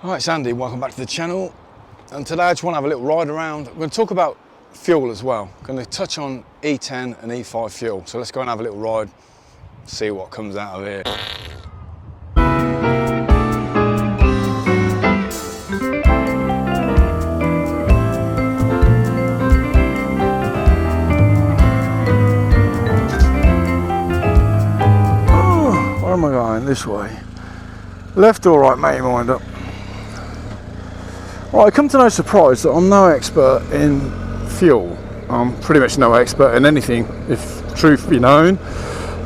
Hi, it's Andy, welcome back to the channel. And today I just want to have a little ride around. I'm going to talk about fuel as well. I'm going to touch on E10 and E5 fuel. So let's go and have a little ride, see what comes out of here. Oh, where am I going? This way. Left or right, make your mind up. Well, I come to no surprise that I'm no expert in fuel. I'm pretty much no expert in anything, if truth be known.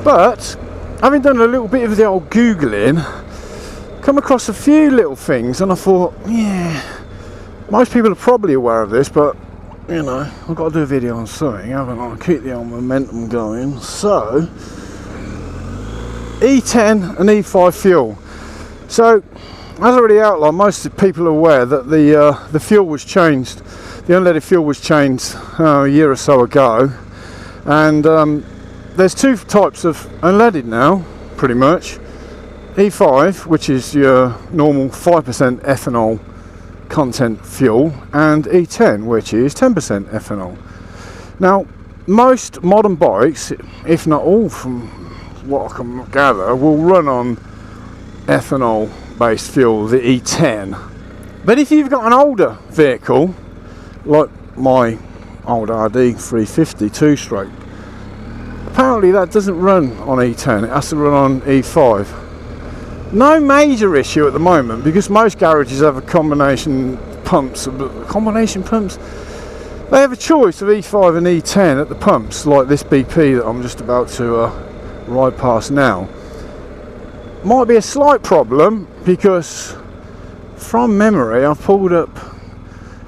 But having done a little bit of the old Googling, come across a few little things, and I thought, yeah, most people are probably aware of this, but you know, I've got to do a video on something, haven't I? Keep the old momentum going. So, E10 and E5 fuel. So, as already outlined, most people are aware that the fuel was changed. The unleaded fuel was changed a year or so ago, and there's two types of unleaded now, pretty much. E5, which is your normal 5% ethanol content fuel, and E10, which is 10% ethanol. Now, most modern bikes, if not all from what I can gather, will run on ethanol based fuel, the E10. But if you've got an older vehicle like my old RD 350 2-stroke, apparently that doesn't run on E10, it has to run on E5. No major issue at the moment, because most garages have a combination pumps. They have a choice of E5 and E10 at the pumps, like this BP that I'm just about to ride past now. Might be a slight problem, because from memory I've pulled up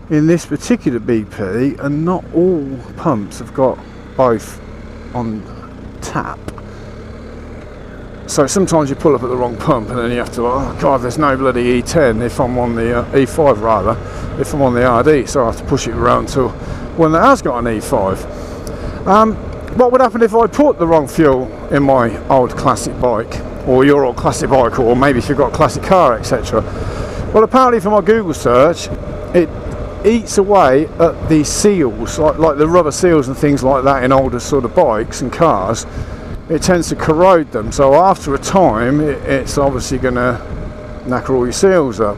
in this particular BP and not all pumps have got both on tap. So sometimes you pull up at the wrong pump and then you have to, oh god, there's no bloody E10 if I'm on the E5 rather, if I'm on the RD, so I have to push it around to one that has got an E5. What would happen if I put the wrong fuel in my old classic bike, or your old classic bike, or maybe if you've got a classic car, etc.? Well, apparently from my Google search, it eats away at the seals, like the rubber seals and things like that in older sort of bikes and cars. It tends to corrode them, so after a time it's obviously going to knacker all your seals up.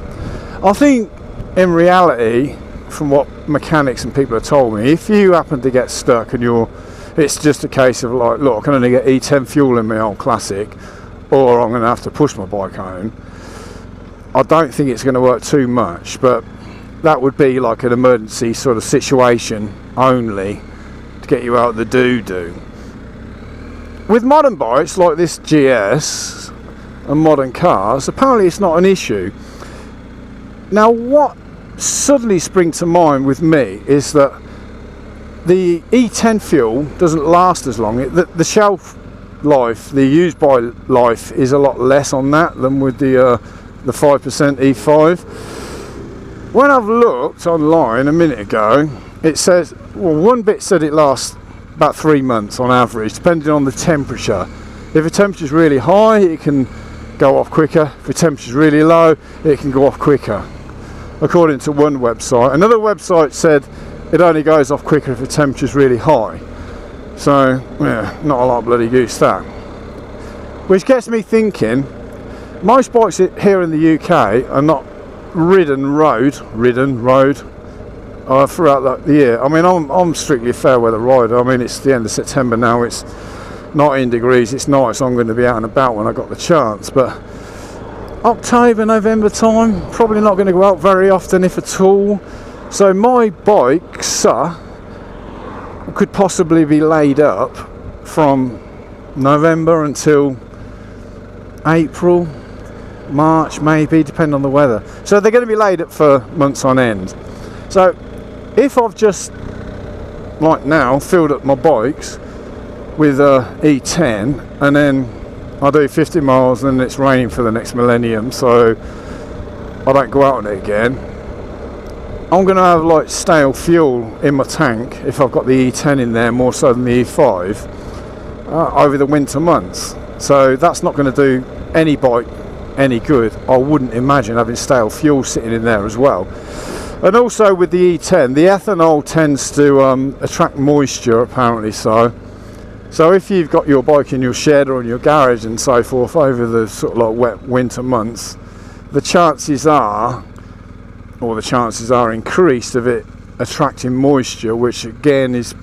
I think in reality, from what mechanics and people have told me, if you happen to get stuck and it's just a case of like, look, I can only get E10 fuel in my old classic, or I'm going to have to push my bike home, I don't think it's going to work too much, but that would be like an emergency sort of situation only to get you out of the doo-doo. With modern bikes like this GS and modern cars, apparently it's not an issue. Now, what suddenly springs to mind with me is that the E10 fuel doesn't last as long. The shelf life, the used by life, is a lot less on that than with the 5% E5. When I've looked online a minute ago, it says, well, one bit said it lasts about 3 months on average, depending on the temperature. If the temperature's really high, it can go off quicker. If the temperature's really low, it can go off quicker, according to one website. Another website said it only goes off quicker if the temperature's really high. So, yeah, not a lot of bloody use that. Which gets me thinking, most bikes here in the UK are not ridden road throughout the year. I mean, I'm strictly a fair weather rider. I mean, it's the end of September now, it's 19 degrees, it's nice, I'm going to be out and about when I got the chance. But October, November time, probably not going to go out very often, if at all. So my bike, could possibly be laid up from November until April, March maybe, depending on the weather. So they're going to be laid up for months on end. So if I've just, like now, filled up my bikes with E10, and then I do 50 miles and then it's raining for the next millennium, so I don't go out on it again, I'm going to have like stale fuel in my tank if I've got the E10 in there more so than the E5 over the winter months. So that's not going to do any bike any good, I wouldn't imagine having stale fuel sitting in there as well. And also with the E10, the ethanol tends to attract moisture apparently, so if you've got your bike in your shed or in your garage and so forth over the sort of like wet winter months, the chances are increased of it attracting moisture, which again is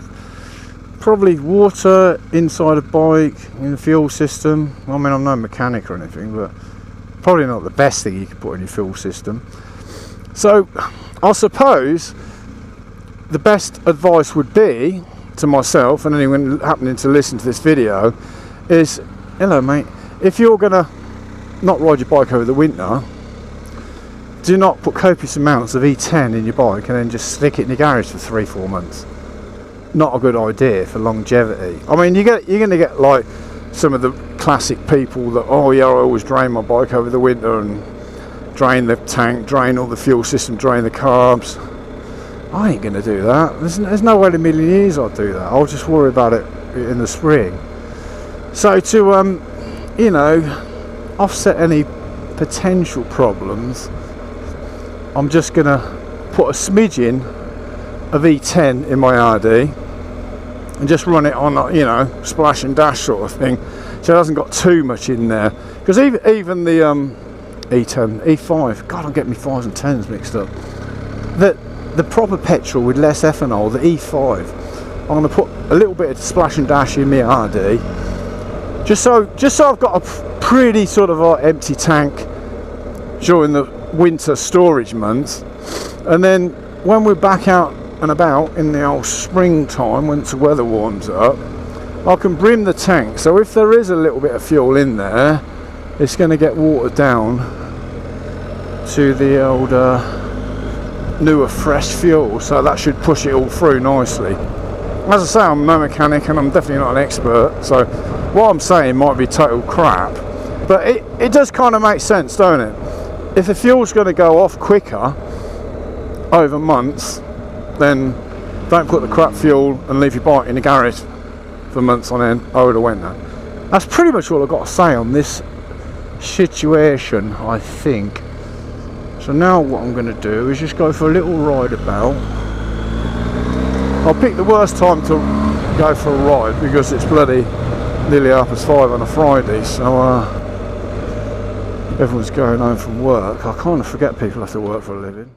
probably water inside a bike in the fuel system. I mean, I'm no mechanic or anything, but probably not the best thing you could put in your fuel system. So I suppose the best advice would be to myself and anyone happening to listen to this video is, hello mate, if you're gonna not ride your bike over the winter, do not put copious amounts of E10 in your bike and then just stick it in your garage for 3-4 months. Not a good idea for longevity. I mean, you're going to get like some of the classic people that, oh yeah, I always drain my bike over the winter and drain the tank, drain all the fuel system, drain the carbs. I ain't going to do that. There's no way in a million years I'll do that. I'll just worry about it in the spring. So to you know, offset any potential problems, I'm just going to put a smidgen of E10 in my RD and just run it on, you know, splash and dash sort of thing, so it hasn't got too much in there. Because even the E10, E5, God, I'm getting my 5s and 10s mixed up. The proper petrol with less ethanol, the E5, I'm going to put a little bit of splash and dash in my RD, just so I've got a pretty sort of empty tank during the winter storage months, and then when we're back out and about in the old springtime, once the weather warms up, I can brim the tank, so if there is a little bit of fuel in there, it's going to get watered down to the old newer fresh fuel, so that should push it all through nicely. As I say, I'm no mechanic and I'm definitely not an expert, so what I'm saying might be total crap, but it does kind of make sense, don't it? If the fuel's going to go off quicker over months, then don't put the crap fuel and leave your bike in the garage for months on end over the winter. That's pretty much all I've got to say on this situation, I think. So now what I'm going to do is just go for a little ride about. I'll pick the worst time to go for a ride because it's bloody nearly 5:30 on a Friday, so everyone's going home from work. I kind of forget people have to work for a living.